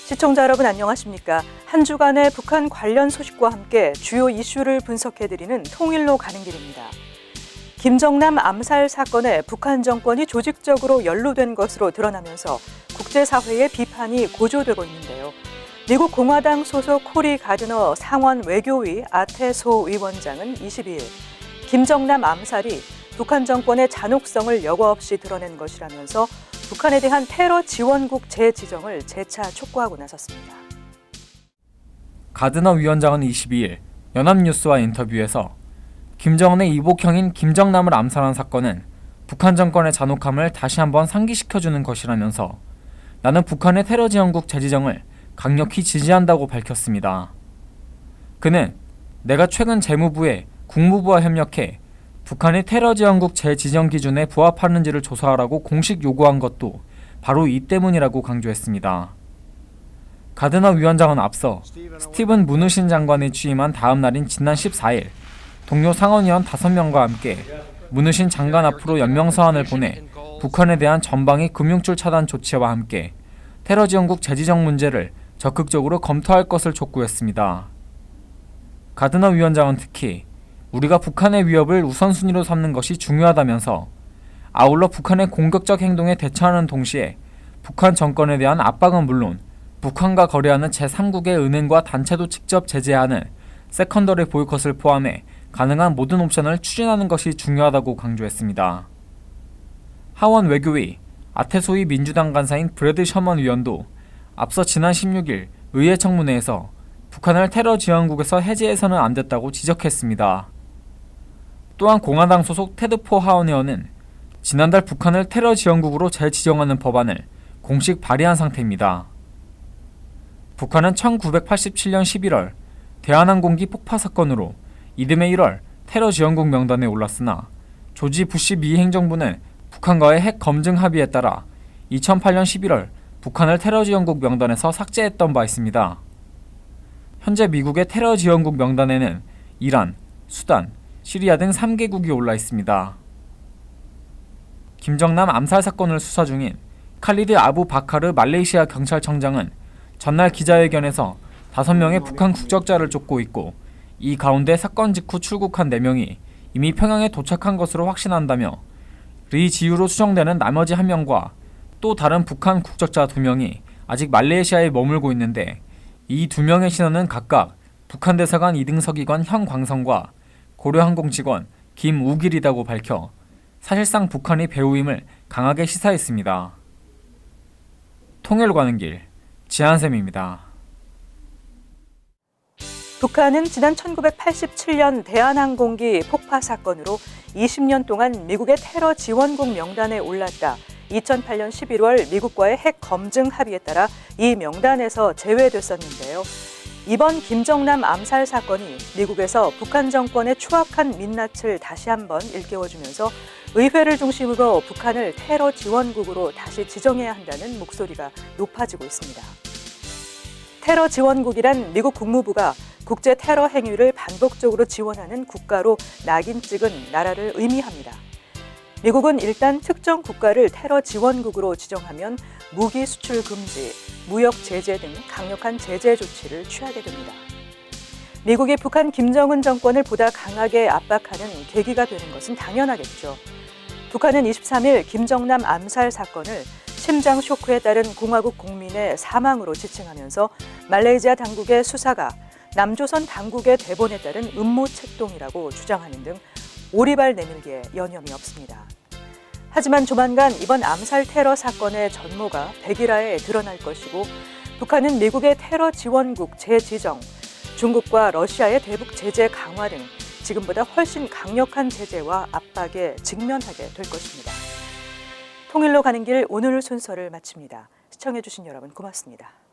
시청자 여러분 안녕하십니까? 한 주간의 북한 관련 소식과 함께 주요 이슈를 분석해드리는 통일로 가는 길입니다. 김정남 암살 사건에 북한 정권이 조직적으로 연루된 것으로 드러나면서 국제사회의 비판이 고조되고 있는데요. 미국 공화당 소속 코리 가드너 상원 외교위 아태소 위원장은 22일 김정남 암살이 북한 정권의 잔혹성을 여과 없이 드러낸 것이라면서 북한에 대한 테러 지원국 재지정을 재차 촉구하고 나섰습니다. 가드너 위원장은 22일 연합뉴스와 인터뷰에서 김정은의 이복형인 김정남을 암살한 사건은 북한 정권의 잔혹함을 다시 한번 상기시켜주는 것이라면서 나는 북한의 테러 지원국 재지정을 강력히 지지한다고 밝혔습니다. 그는 내가 최근 재무부에 국무부와 협력해 북한의 테러 지원국 재지정 기준에 부합하는지를 조사하라고 공식 요구한 것도 바로 이 때문이라고 강조했습니다. 가드너 위원장은 앞서 스티븐 무누신 장관이 취임한 다음 날인 지난 14일 동료 상원의원 5명과 함께 무누신 장관 앞으로 연명서한을 보내 북한에 대한 전방위 금융줄 차단 조치와 함께 테러 지원국 재지정 문제를 적극적으로 검토할 것을 촉구했습니다. 가드너 위원장은 특히 우리가 북한의 위협을 우선순위로 삼는 것이 중요하다면서 아울러 북한의 공격적 행동에 대처하는 동시에 북한 정권에 대한 압박은 물론 북한과 거래하는 제3국의 은행과 단체도 직접 제재하는 세컨더리 보이콧을 포함해 가능한 모든 옵션을 추진하는 것이 중요하다고 강조했습니다. 하원 외교위 아태소위 민주당 간사인 브래드 셔먼 의원도 앞서 지난 16일 의회 청문회에서 북한을 테러 지원국에서 해제해서는 안 됐다고 지적했습니다. 또한 공화당 소속 테드 포 하원 의원은 지난달 북한을 테러 지원국으로 재지정하는 법안을 공식 발의한 상태입니다. 북한은 1987년 11월 대한항공기 폭파 사건으로 이듬해 1월 테러 지원국 명단에 올랐으나 조지 부시 미 행정부는 북한과의 핵 검증 합의에 따라 2008년 11월 북한을 테러 지원국 명단에서 삭제했던 바 있습니다. 현재 미국의 테러 지원국 명단에는 이란, 수단, 시리아 등 3개국이 올라 있습니다. 김정남 암살 사건을 수사 중인 칼리드 아부 바카르 말레이시아 경찰청장은 전날 기자회견에서 5명의 북한 국적자를 쫓고 있고 이 가운데 사건 직후 출국한 4명이 이미 평양에 도착한 것으로 확신한다며 리 지유로 추정되는 나머지 1명과 또 다른 북한 국적자 2명이 아직 말레이시아에 머물고 있는데 이 2명의 신원은 각각 북한 대사관 2등 서기관 현광성과 고려항공 직원 김우길이라고 밝혀 사실상 북한이 배후임을 강하게 시사했습니다. 통일로 가는 길, 지한샘입니다. 북한은 지난 1987년 대한항공기 폭파 사건으로 20년 동안 미국의 테러 지원국 명단에 올랐다. 2008년 11월 미국과의 핵 검증 합의에 따라 이 명단에서 제외됐었는데요. 이번 김정남 암살 사건이 미국에서 북한 정권의 추악한 민낯을 다시 한번 일깨워주면서 의회를 중심으로 북한을 테러 지원국으로 다시 지정해야 한다는 목소리가 높아지고 있습니다. 테러 지원국이란 미국 국무부가 국제 테러 행위를 반복적으로 지원하는 국가로 낙인 찍은 나라를 의미합니다. 미국은 일단 특정 국가를 테러 지원국으로 지정하면 무기 수출 금지, 무역 제재 등 강력한 제재 조치를 취하게 됩니다. 미국이 북한 김정은 정권을 보다 강하게 압박하는 계기가 되는 것은 당연하겠죠. 북한은 23일 김정남 암살 사건을 심장 쇼크에 따른 공화국 국민의 사망으로 지칭하면서 말레이시아 당국의 수사가 남조선 당국의 대본에 따른 음모 책동이라고 주장하는 등 오리발 내밀기에 여념이 없습니다. 하지만 조만간 이번 암살 테러 사건의 전모가 백일화에 드러날 것이고 북한은 미국의 테러 지원국 재지정, 중국과 러시아의 대북 제재 강화 등 지금보다 훨씬 강력한 제재와 압박에 직면하게 될 것입니다. 통일로 가는 길 오늘 순서를 마칩니다. 시청해주신 여러분 고맙습니다.